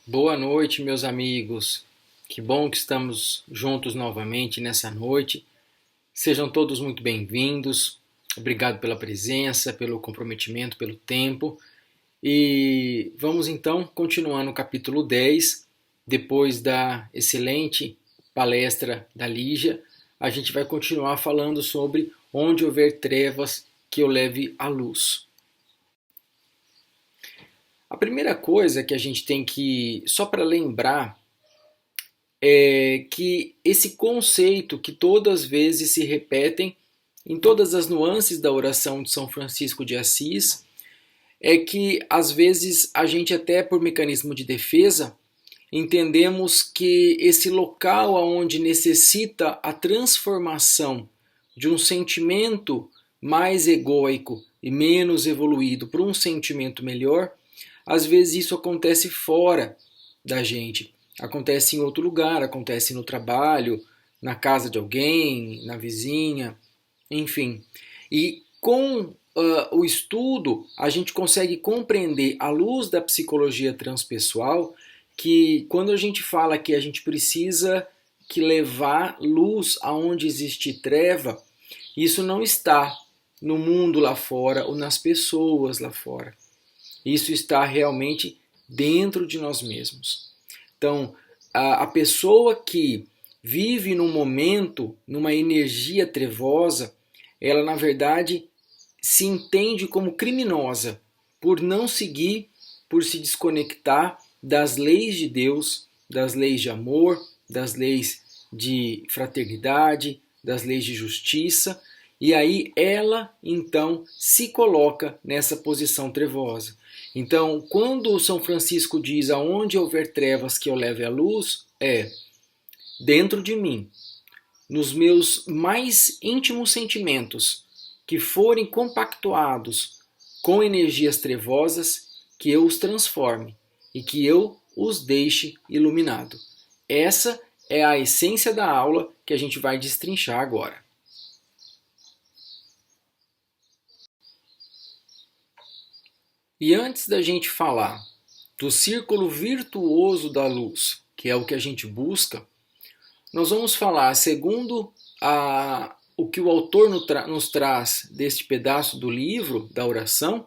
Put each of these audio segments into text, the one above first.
Boa noite, meus amigos. Que bom que estamos juntos novamente nessa noite. Sejam todos muito bem-vindos. Obrigado pela presença, pelo comprometimento, pelo tempo. E vamos então continuar no capítulo 10. Depois da excelente palestra da Lígia, a gente vai continuar falando sobre onde houver trevas, que eu leve a luz. A primeira coisa que a gente tem que, só para lembrar, é que esse conceito que todas as vezes se repetem em todas as nuances da oração de São Francisco de Assis, é que às vezes a gente até por mecanismo de defesa entendemos que esse local onde necessita a transformação de um sentimento mais egóico e menos evoluído para um sentimento melhor, às vezes isso acontece fora da gente. Acontece em outro lugar, acontece no trabalho, na casa de alguém, na vizinha, enfim. E com o estudo, a gente consegue compreender, à luz da psicologia transpessoal, que quando a gente fala que a gente precisa que levar luz aonde existe treva, isso não está no mundo lá fora ou nas pessoas lá fora. Isso está realmente dentro de nós mesmos. Então, a pessoa que vive num momento, numa energia trevosa, ela na verdade se entende como criminosa por não seguir, por se desconectar das leis de Deus, das leis de amor, das leis de fraternidade, das leis de justiça, e aí ela então se coloca nessa posição trevosa. Então, quando São Francisco diz aonde houver trevas que eu leve a luz, é dentro de mim, nos meus mais íntimos sentimentos, que forem compactuados com energias trevosas, que eu os transforme e que eu os deixe iluminado. Essa é a essência da aula que a gente vai destrinchar agora. E antes da gente falar do círculo virtuoso da luz, que é o que a gente busca, nós vamos falar, segundo o que o autor nos traz deste pedaço do livro, da oração,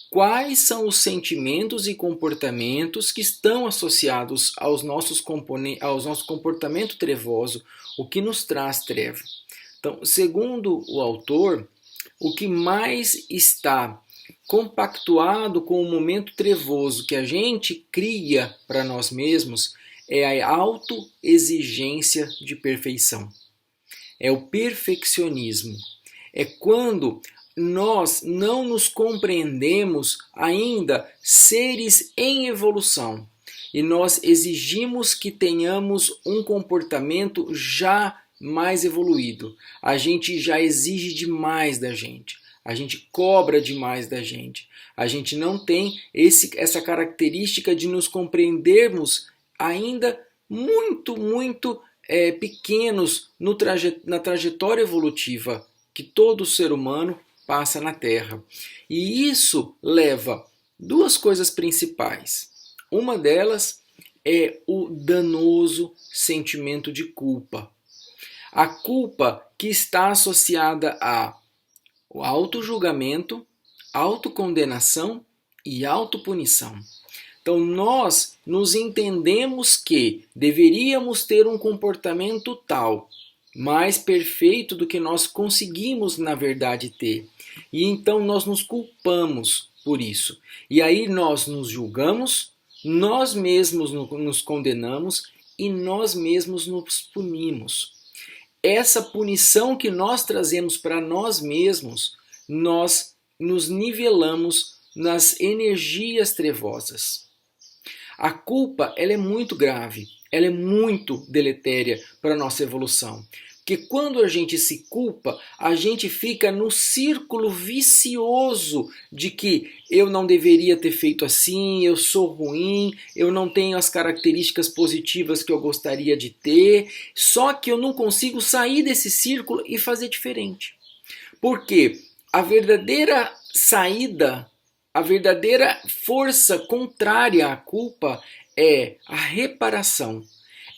quais são os sentimentos e comportamentos que estão associados ao nosso comportamento trevoso, o que nos traz treva. Então, segundo o autor, o que mais está compactuado com o momento trevoso que a gente cria para nós mesmos é a autoexigência de perfeição. É o perfeccionismo. É quando nós não nos compreendemos ainda seres em evolução e nós exigimos que tenhamos um comportamento já mais evoluído. A gente já exige demais da gente. A gente cobra demais da gente. A gente não tem essa característica de nos compreendermos ainda muito pequenos na trajetória evolutiva que todo ser humano passa na Terra. E isso leva duas coisas principais. Uma delas é o danoso sentimento de culpa. A culpa que está associada ao autojulgamento, autocondenação e autopunição. Então nós nos entendemos que deveríamos ter um comportamento tal, mais perfeito do que nós conseguimos na verdade ter. E então nós nos culpamos por isso. E aí nós nos julgamos, nós mesmos nos condenamos e nós mesmos nos punimos. Essa punição que nós trazemos para nós mesmos, nós nos nivelamos nas energias trevosas. A culpa ela é muito grave, ela é muito deletéria para a nossa evolução. Porque quando a gente se culpa, a gente fica no círculo vicioso de que eu não deveria ter feito assim, eu sou ruim, eu não tenho as características positivas que eu gostaria de ter, só que eu não consigo sair desse círculo e fazer diferente. Porque a verdadeira saída A verdadeira força contrária à culpa é a reparação.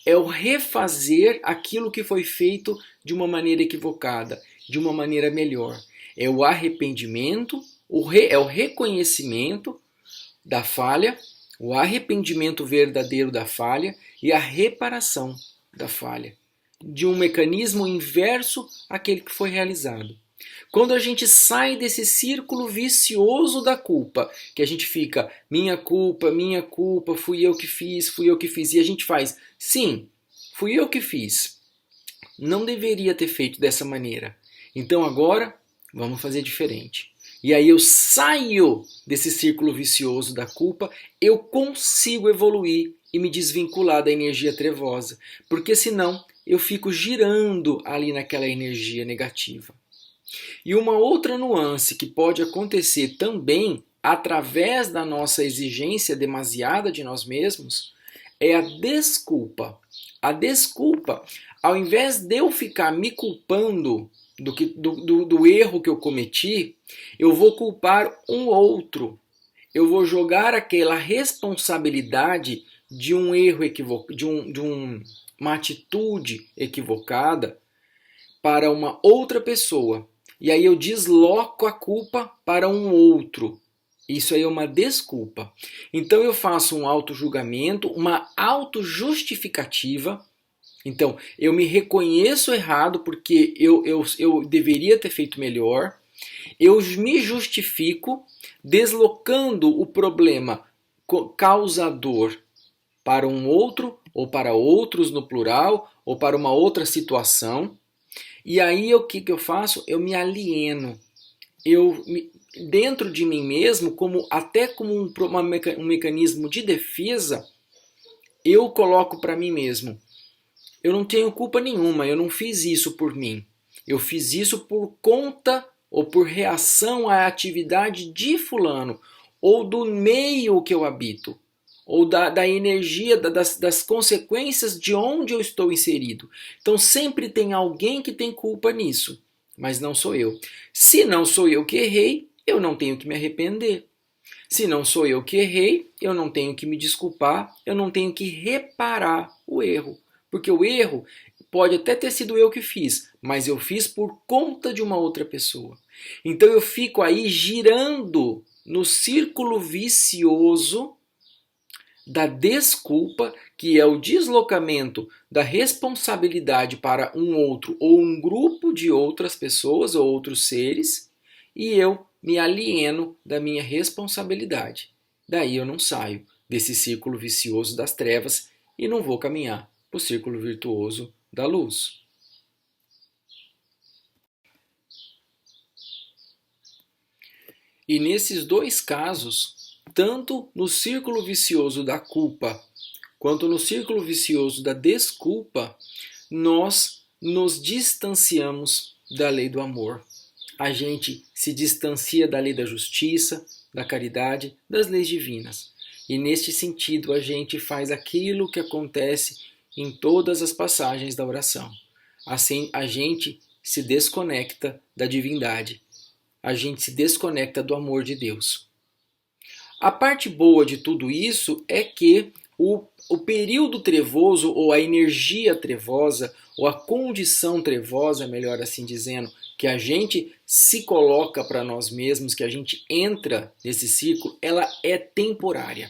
É o refazer aquilo que foi feito de uma maneira equivocada, de uma maneira melhor. É o arrependimento, é o reconhecimento da falha, o arrependimento verdadeiro da falha e a reparação da falha, de um mecanismo inverso àquele que foi realizado. Quando a gente sai desse círculo vicioso da culpa, que a gente fica, minha culpa, fui eu que fiz, e a gente faz, sim, fui eu que fiz, não deveria ter feito dessa maneira, então agora vamos fazer diferente. E aí eu saio desse círculo vicioso da culpa, eu consigo evoluir e me desvincular da energia trevosa, porque senão eu fico girando ali naquela energia negativa. E uma outra nuance que pode acontecer também através da nossa exigência demasiada de nós mesmos é a desculpa. A desculpa, ao invés de eu ficar me culpando do erro que eu cometi, eu vou culpar um outro. Eu vou jogar aquela responsabilidade de um erro equivocado, uma atitude equivocada para uma outra pessoa. E aí eu desloco a culpa para um outro. Isso aí é uma desculpa. Então eu faço um auto-julgamento, uma auto-justificativa. Então eu me reconheço errado porque eu deveria ter feito melhor. Eu me justifico deslocando o problema causador para um outro, ou para outros no plural, ou para uma outra situação. E aí o que eu faço? Eu me alieno. Dentro de mim mesmo, até como um mecanismo de defesa, eu coloco para mim mesmo. Eu não tenho culpa nenhuma, eu não fiz isso por mim. Eu fiz isso por conta ou por reação à atividade de fulano, ou do meio que eu habito, ou da energia, das consequências de onde eu estou inserido. Então sempre tem alguém que tem culpa nisso, mas não sou eu. Se não sou eu que errei, eu não tenho que me arrepender. Se não sou eu que errei, eu não tenho que me desculpar, eu não tenho que reparar o erro. Porque o erro pode até ter sido eu que fiz, mas eu fiz por conta de uma outra pessoa. Então eu fico aí girando no círculo vicioso da desculpa, que é o deslocamento da responsabilidade para um outro ou um grupo de outras pessoas ou outros seres, e eu me alieno da minha responsabilidade. Daí eu não saio desse círculo vicioso das trevas e não vou caminhar para o círculo virtuoso da luz. E nesses dois casos, tanto no círculo vicioso da culpa quanto no círculo vicioso da desculpa, nós nos distanciamos da lei do amor. A gente se distancia da lei da justiça, da caridade, das leis divinas. E neste sentido, a gente faz aquilo que acontece em todas as passagens da oração. Assim, a gente se desconecta da divindade. A gente se desconecta do amor de Deus. A parte boa de tudo isso é que o período trevoso, ou a energia trevosa, ou a condição trevosa, melhor assim dizendo, que a gente se coloca para nós mesmos, que a gente entra nesse ciclo, ela é temporária.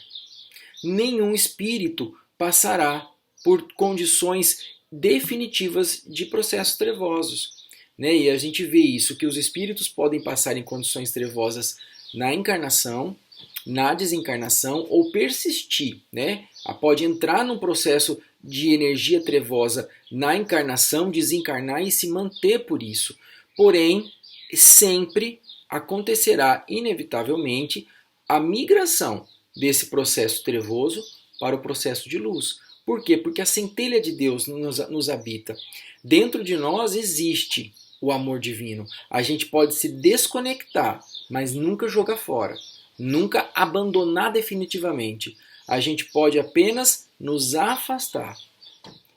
Nenhum espírito passará por condições definitivas de processos trevosos. Né? E a gente vê isso, que os espíritos podem passar em condições trevosas na encarnação, na desencarnação, ou persistir, né? Pode entrar num processo de energia trevosa na encarnação, desencarnar e se manter por isso. Porém, sempre acontecerá inevitavelmente a migração desse processo trevoso para o processo de luz. Por quê? Porque a centelha de Deus nos habita. Dentro de nós existe o amor divino. A gente pode se desconectar, mas nunca jogar fora. Nunca abandonar definitivamente. A gente pode apenas nos afastar.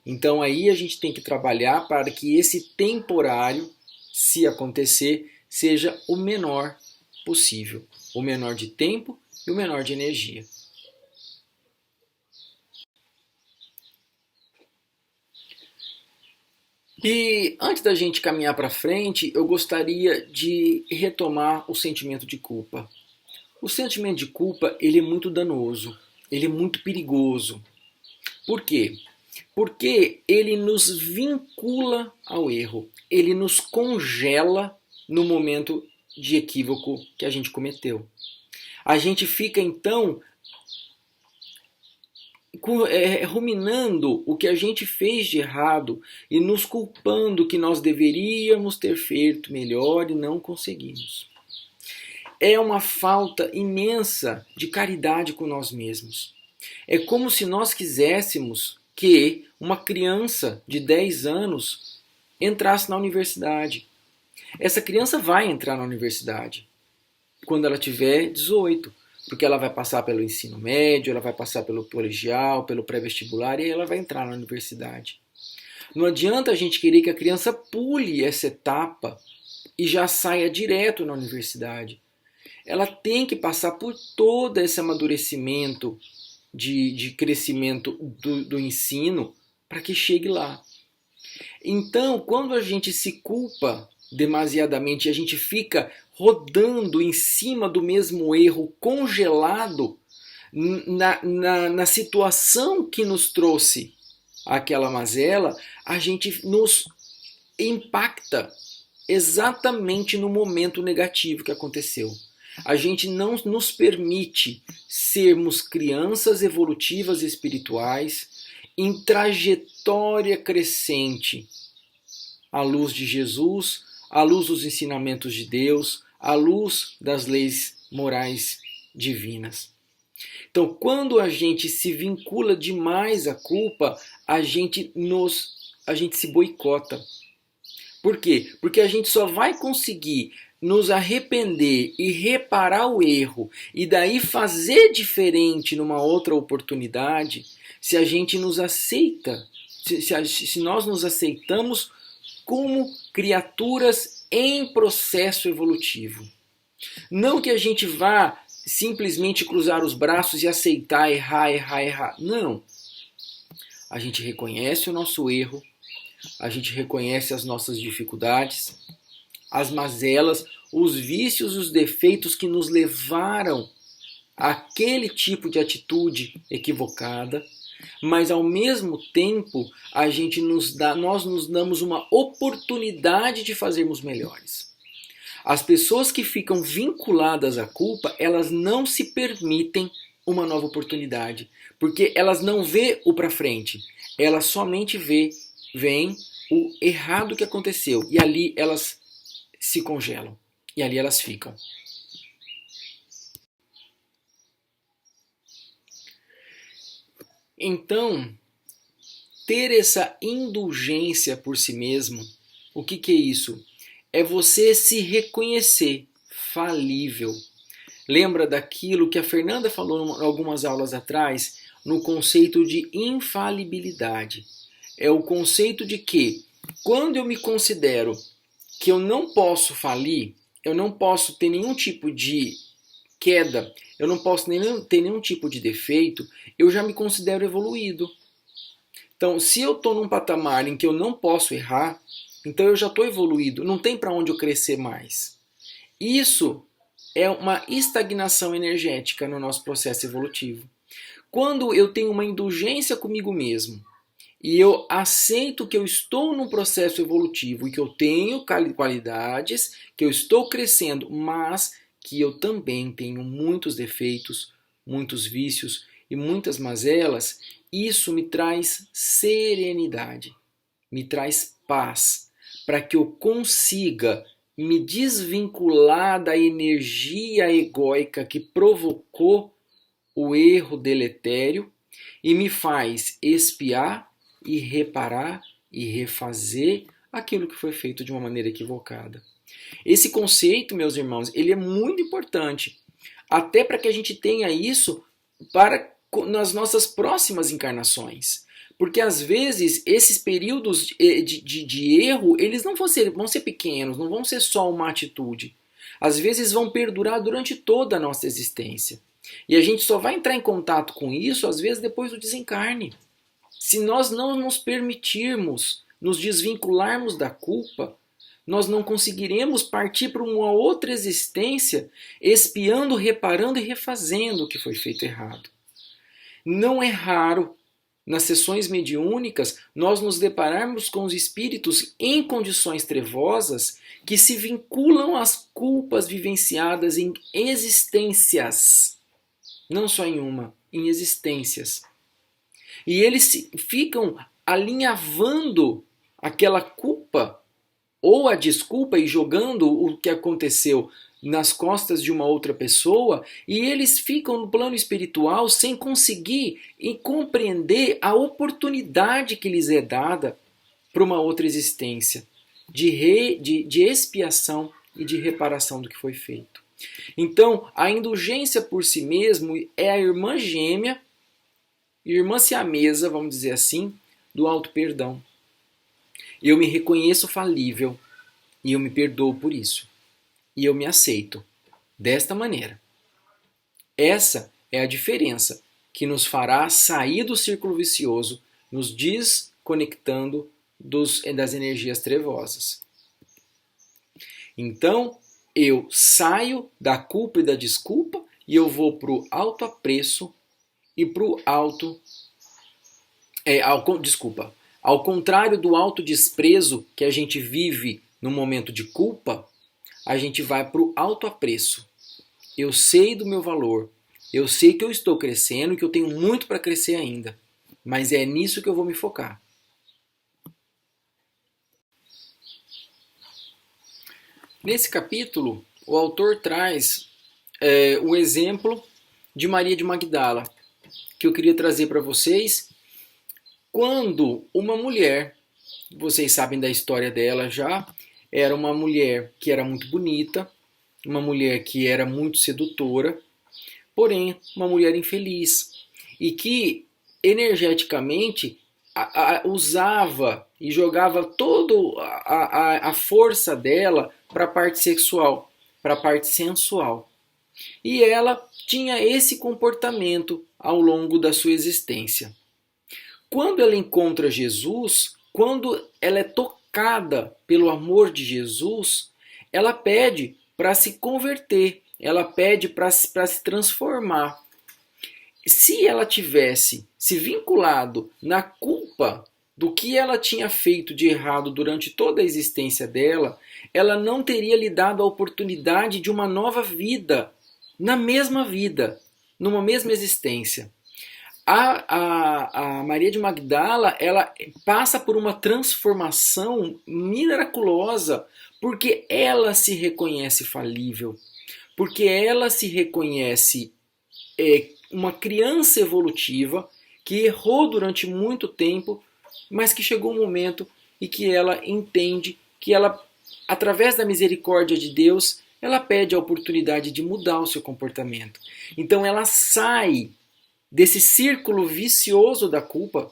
Então aí a gente tem que trabalhar para que esse temporário, se acontecer, seja o menor possível. o menor de tempo e o menor de energia. E antes da gente caminhar para frente, eu gostaria de retomar o sentimento de culpa. O sentimento de culpa, ele é muito danoso, ele é muito perigoso. Por quê? Porque ele nos vincula ao erro, ele nos congela no momento de equívoco que a gente cometeu. A gente fica então ruminando o que a gente fez de errado e nos culpando que nós deveríamos ter feito melhor e não conseguimos. É uma falta imensa de caridade com nós mesmos. É como se nós quiséssemos que uma criança de 10 anos entrasse na universidade. Essa criança vai entrar na universidade quando ela tiver 18, porque ela vai passar pelo ensino médio, ela vai passar pelo colegial, pelo pré-vestibular e aí ela vai entrar na universidade. Não adianta a gente querer que a criança pule essa etapa e já saia direto na universidade. Ela tem que passar por todo esse amadurecimento de crescimento do ensino para que chegue lá. Então, quando a gente se culpa demasiadamente e a gente fica rodando em cima do mesmo erro, congelado na situação que nos trouxe aquela mazela, a gente nos impacta exatamente no momento negativo que aconteceu. A gente não nos permite sermos crianças evolutivas e espirituais em trajetória crescente à luz de Jesus, à luz dos ensinamentos de Deus, à luz das leis morais divinas. Então, quando a gente se vincula demais à culpa, a gente se boicota. Por quê? Porque a gente só vai conseguir nos arrepender e reparar o erro e daí fazer diferente numa outra oportunidade se a gente nos aceita, se nós nos aceitamos como criaturas em processo evolutivo. Não que a gente vá simplesmente cruzar os braços e aceitar errar. Não. A gente reconhece o nosso erro, a gente reconhece as nossas dificuldades, as mazelas, os vícios e os defeitos que nos levaram àquele tipo de atitude equivocada, mas ao mesmo tempo nós nos damos uma oportunidade de fazermos melhores. As pessoas que ficam vinculadas à culpa, elas não se permitem uma nova oportunidade, porque elas não vê o para frente, elas somente veem o errado que aconteceu e ali elas se congelam e ali elas ficam. Então, ter essa indulgência por si mesmo, o que é isso? É você se reconhecer falível. Lembra daquilo que a Fernanda falou em algumas aulas atrás, no conceito de infalibilidade. É o conceito de que, quando eu me considero que eu não posso falir, eu não posso ter nenhum tipo de queda, eu não posso ter nenhum tipo de defeito, eu já me considero evoluído. Então, se eu estou num patamar em que eu não posso errar, então eu já estou evoluído, não tem para onde eu crescer mais. Isso é uma estagnação energética no nosso processo evolutivo. Quando eu tenho uma indulgência comigo mesmo, e eu aceito que eu estou num processo evolutivo e que eu tenho qualidades, que eu estou crescendo, mas que eu também tenho muitos defeitos, muitos vícios e muitas mazelas, isso me traz serenidade, me traz paz, para que eu consiga me desvincular da energia egóica que provocou o erro deletério e me faz expiar e reparar e refazer aquilo que foi feito de uma maneira equivocada. Esse conceito, meus irmãos, ele é muito importante, até para que a gente tenha isso nas nossas próximas encarnações. Porque às vezes esses períodos de erro, eles não vão ser pequenos, não vão ser só uma atitude. às vezes vão perdurar durante toda a nossa existência. E a gente só vai entrar em contato com isso, às vezes, depois do desencarne. Se nós não nos permitirmos nos desvincularmos da culpa, nós não conseguiremos partir para uma outra existência expiando, reparando e refazendo o que foi feito errado. Não é raro, nas sessões mediúnicas, nós nos depararmos com os espíritos em condições trevosas que se vinculam às culpas vivenciadas em existências. Não só em uma, em existências. E eles ficam alinhavando aquela culpa ou a desculpa e jogando o que aconteceu nas costas de uma outra pessoa, e eles ficam no plano espiritual sem conseguir compreender a oportunidade que lhes é dada para uma outra existência, de expiação e de reparação do que foi feito. Então, a indulgência por si mesmo é a irmã gêmea, irmã siamesa, vamos dizer assim, do auto-perdão. Eu me reconheço falível e eu me perdoo por isso. E eu me aceito desta maneira. Essa é a diferença que nos fará sair do círculo vicioso, nos desconectando das energias trevosas. Então, eu saio da culpa e da desculpa e eu vou para o autoapreço e para o ao contrário do autodesprezo que a gente vive no momento de culpa, a gente vai para o autoapreço. Eu sei do meu valor, eu sei que eu estou crescendo e que eu tenho muito para crescer ainda, mas é nisso que eu vou me focar. Nesse capítulo, o autor traz o exemplo de Maria de Magdala, que eu queria trazer para vocês. Quando uma mulher, vocês sabem da história dela já, era uma mulher que era muito bonita, uma mulher que era muito sedutora, porém uma mulher infeliz e que energeticamente usava e jogava toda a força dela para a parte sexual, para a parte sensual. E ela tinha esse comportamento ao longo da sua existência. Quando ela encontra Jesus, quando ela é tocada pelo amor de Jesus, ela pede para se converter, ela pede para se transformar. Se ela tivesse se vinculado na culpa do que ela tinha feito de errado durante toda a existência dela, ela não teria lhe dado a oportunidade de uma nova vida, na mesma vida, numa mesma existência. A Maria de Magdala, ela passa por uma transformação miraculosa, porque ela se reconhece falível, porque ela se reconhece uma criança evolutiva que errou durante muito tempo, mas que chegou um momento em que ela entende que ela, através da misericórdia de Deus, ela pede a oportunidade de mudar o seu comportamento. Então ela sai desse círculo vicioso da culpa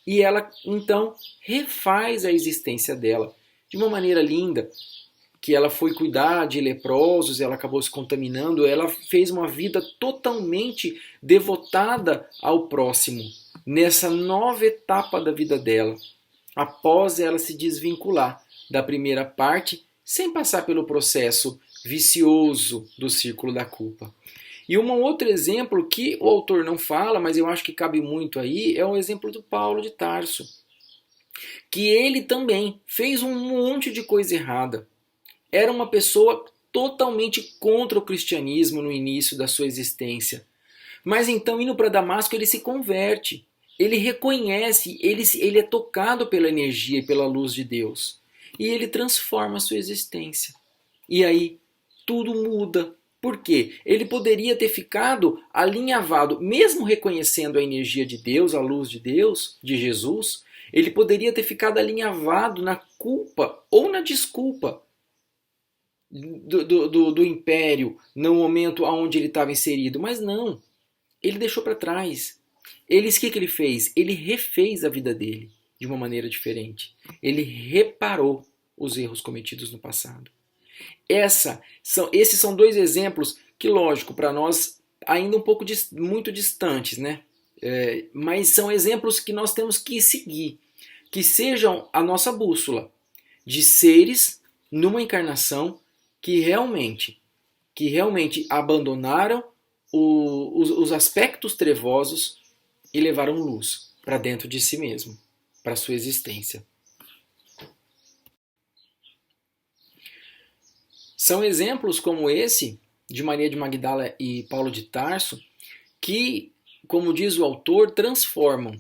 e ela então refaz a existência dela de uma maneira linda, que ela foi cuidar de leprosos, ela acabou se contaminando, ela fez uma vida totalmente devotada ao próximo, nessa nova etapa da vida dela, após ela se desvincular da primeira parte, sem passar pelo processo vicioso do círculo da culpa. E um outro exemplo que o autor não fala, mas eu acho que cabe muito aí, é o exemplo do Paulo de Tarso, que ele também fez um monte de coisa errada. Era uma pessoa totalmente contra o cristianismo no início da sua existência. Mas então, indo para Damasco, ele se converte. Ele reconhece, ele é tocado pela energia e pela luz de Deus. E ele transforma a sua existência. E aí, tudo muda. Por quê? Ele poderia ter ficado alinhavado, mesmo reconhecendo a energia de Deus, a luz de Deus, de Jesus, ele poderia ter ficado alinhavado na culpa ou na desculpa do império no momento onde ele estava inserido, mas não, ele deixou para trás. O que ele fez? Ele refez a vida dele de uma maneira diferente. Ele reparou os erros cometidos no passado. Esses são dois exemplos que, lógico, para nós ainda um pouco muito distantes, né? Mas são exemplos que nós temos que seguir, que sejam a nossa bússola de seres numa encarnação que realmente abandonaram os aspectos trevosos e levaram luz para dentro de si mesmo, para sua existência. São exemplos como esse, de Maria de Magdala e Paulo de Tarso, que, como diz o autor, transformam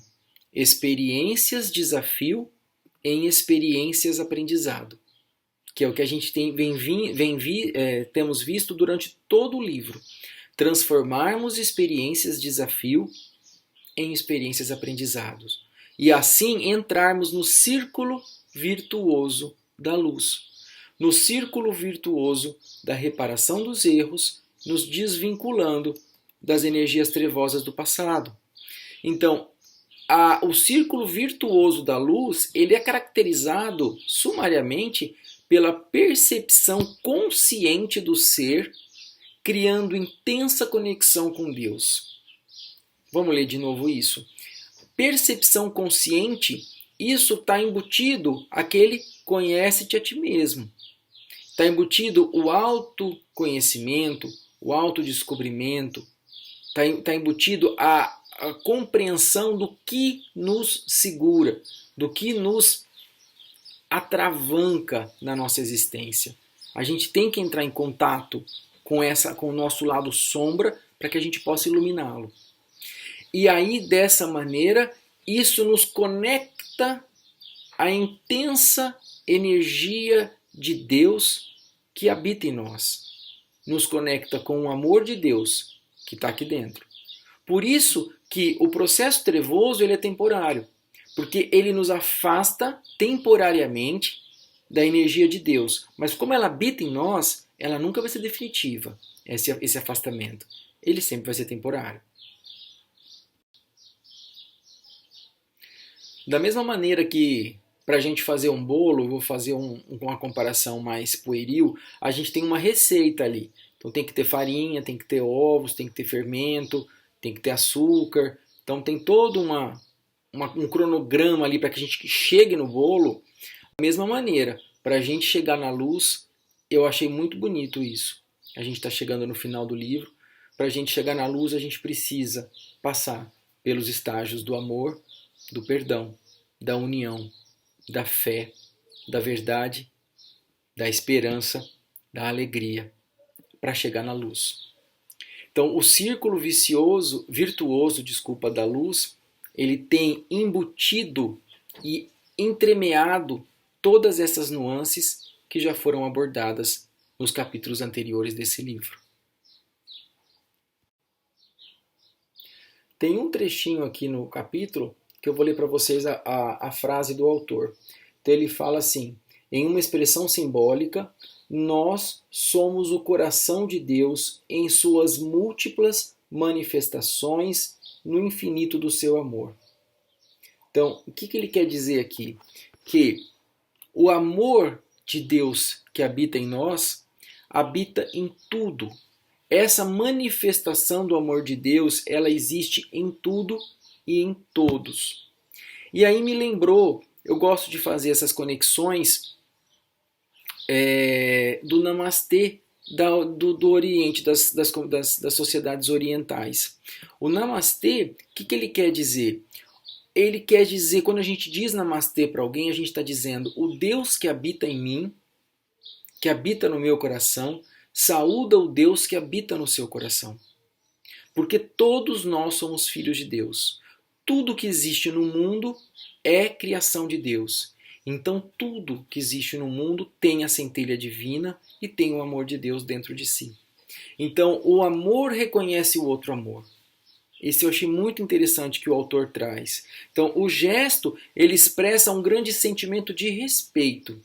experiências desafio em experiências aprendizado, que é o que a gente temos visto durante todo o livro. Transformarmos experiências desafio em experiências aprendizados. E assim entrarmos no círculo virtuoso da luz. No círculo virtuoso da reparação dos erros, nos desvinculando das energias trevosas do passado. Então, o círculo virtuoso da luz, ele é caracterizado sumariamente pela percepção consciente do ser, criando intensa conexão com Deus. Vamos ler de novo isso. Percepção consciente, isso está embutido aquele conhece-te a ti mesmo. Está embutido o autoconhecimento, o autodescobrimento, está embutido a compreensão do que nos segura, do que nos atravanca na nossa existência. A gente tem que entrar em contato com o nosso lado sombra para que a gente possa iluminá-lo. E aí, dessa maneira, isso nos conecta à intensa energia de Deus que habita em nós. Nos conecta com o amor de Deus que está aqui dentro. Por isso que o processo trevoso ele é temporário, porque ele nos afasta temporariamente da energia de Deus. Mas como ela habita em nós, ela nunca vai ser definitiva, esse afastamento. Ele sempre vai ser temporário. Da mesma maneira que para a gente fazer um bolo, vou fazer uma comparação mais pueril, a gente tem uma receita ali. Então tem que ter farinha, tem que ter ovos, tem que ter fermento, tem que ter açúcar. Então tem todo um cronograma ali para que a gente chegue no bolo. Da mesma maneira, para a gente chegar na luz, eu achei muito bonito isso. A gente está chegando no final do livro. Para a gente chegar na luz, a gente precisa passar pelos estágios do amor, do perdão, da união, da fé, da verdade, da esperança, da alegria, para chegar na luz. Então, o círculo virtuoso da luz, ele tem embutido e entremeado todas essas nuances que já foram abordadas nos capítulos anteriores desse livro. Tem um trechinho aqui no capítulo que eu vou ler para vocês a frase do autor. Então ele fala assim, em uma expressão simbólica, nós somos o coração de Deus em suas múltiplas manifestações no infinito do seu amor. Então, o que ele quer dizer aqui? Que o amor de Deus que habita em nós, habita em tudo. Essa manifestação do amor de Deus, ela existe em tudo e em todos. E aí me lembrou, eu gosto de fazer essas conexões do Namastê do Oriente, das sociedades orientais. O Namastê, o que ele quer dizer? Ele quer dizer, quando a gente diz Namastê para alguém, a gente está dizendo, o Deus que habita em mim, que habita no meu coração, saúda o Deus que habita no seu coração. Porque todos nós somos filhos de Deus. Tudo que existe no mundo é criação de Deus. Então tudo que existe no mundo tem a centelha divina e tem o amor de Deus dentro de si. Então o amor reconhece o outro amor. Esse eu achei muito interessante que o autor traz. Então o gesto, ele expressa um grande sentimento de respeito.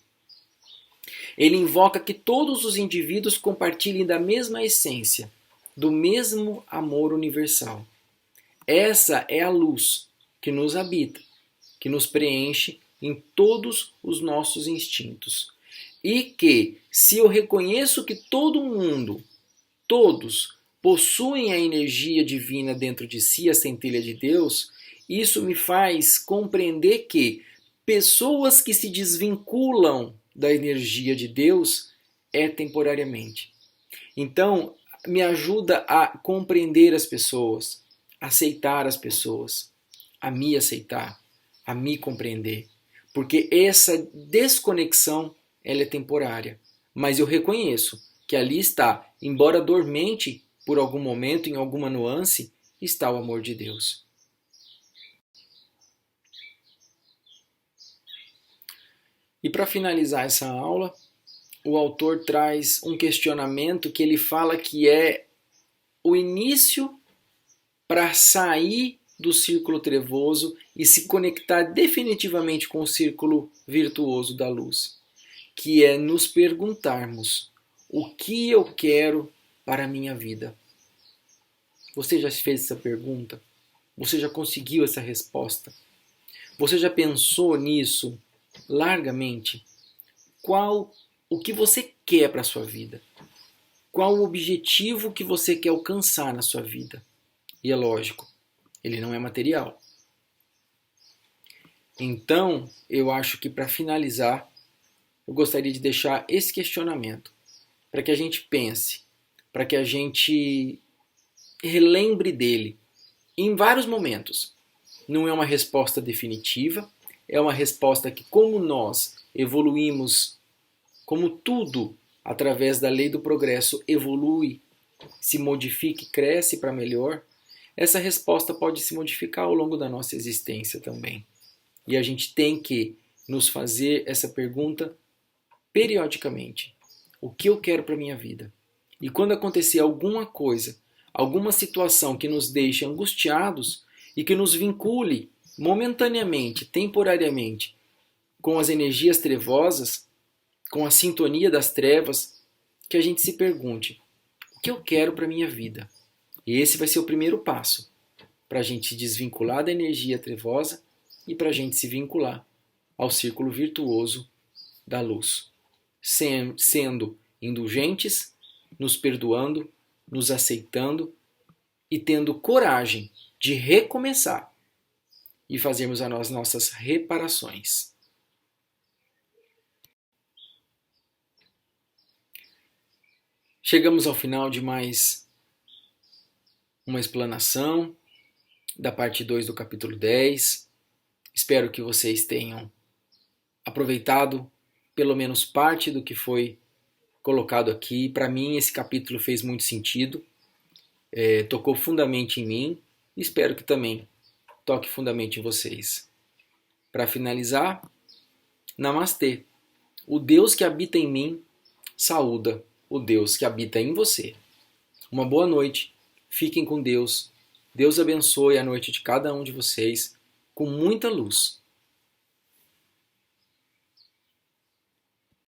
Ele invoca que todos os indivíduos compartilhem da mesma essência, do mesmo amor universal. Essa é a luz que nos habita, que nos preenche em todos os nossos instintos. E que, se eu reconheço que todo mundo, todos, possuem a energia divina dentro de si, a centelha de Deus, isso me faz compreender que pessoas que se desvinculam da energia de Deus é temporariamente. Então, me ajuda a compreender as pessoas, aceitar as pessoas, a me aceitar, a me compreender. Porque essa desconexão, ela é temporária. Mas eu reconheço que ali está, embora dormente por algum momento, em alguma nuance, está o amor de Deus. E para finalizar essa aula, o autor traz um questionamento que ele fala que é o início para sair do círculo trevoso e se conectar definitivamente com o círculo virtuoso da luz, que é nos perguntarmos: o que eu quero para a minha vida? Você já fez essa pergunta? Você já conseguiu essa resposta? Você já pensou nisso largamente? O que você quer para a sua vida? Qual o objetivo que você quer alcançar na sua vida? E é lógico, ele não é material. Então, eu acho que para finalizar, eu gostaria de deixar esse questionamento, para que a gente pense, para que a gente relembre dele em vários momentos. Não é uma resposta definitiva, é uma resposta que, como nós evoluímos, como tudo através da lei do progresso evolui, se modifica e cresce para melhor, essa resposta pode se modificar ao longo da nossa existência também. E a gente tem que nos fazer essa pergunta periodicamente. O que eu quero para a minha vida? E quando acontecer alguma coisa, alguma situação que nos deixe angustiados e que nos vincule momentaneamente, temporariamente, com as energias trevosas, com a sintonia das trevas, que a gente se pergunte: o que eu quero para a minha vida? E esse vai ser o primeiro passo para a gente se desvincular da energia trevosa e para a gente se vincular ao círculo virtuoso da luz, sendo indulgentes, nos perdoando, nos aceitando e tendo coragem de recomeçar e fazermos as nossas reparações. Chegamos ao final de mais uma explanação da parte 2 do capítulo 10. Espero que vocês tenham aproveitado pelo menos parte do que foi colocado aqui. Para mim, esse capítulo fez muito sentido, tocou fundamente em mim e espero que também toque fundamente em vocês. Para finalizar, Namastê. O Deus que habita em mim saúda o Deus que habita em você. Uma boa noite. Fiquem com Deus. Deus abençoe a noite de cada um de vocês com muita luz.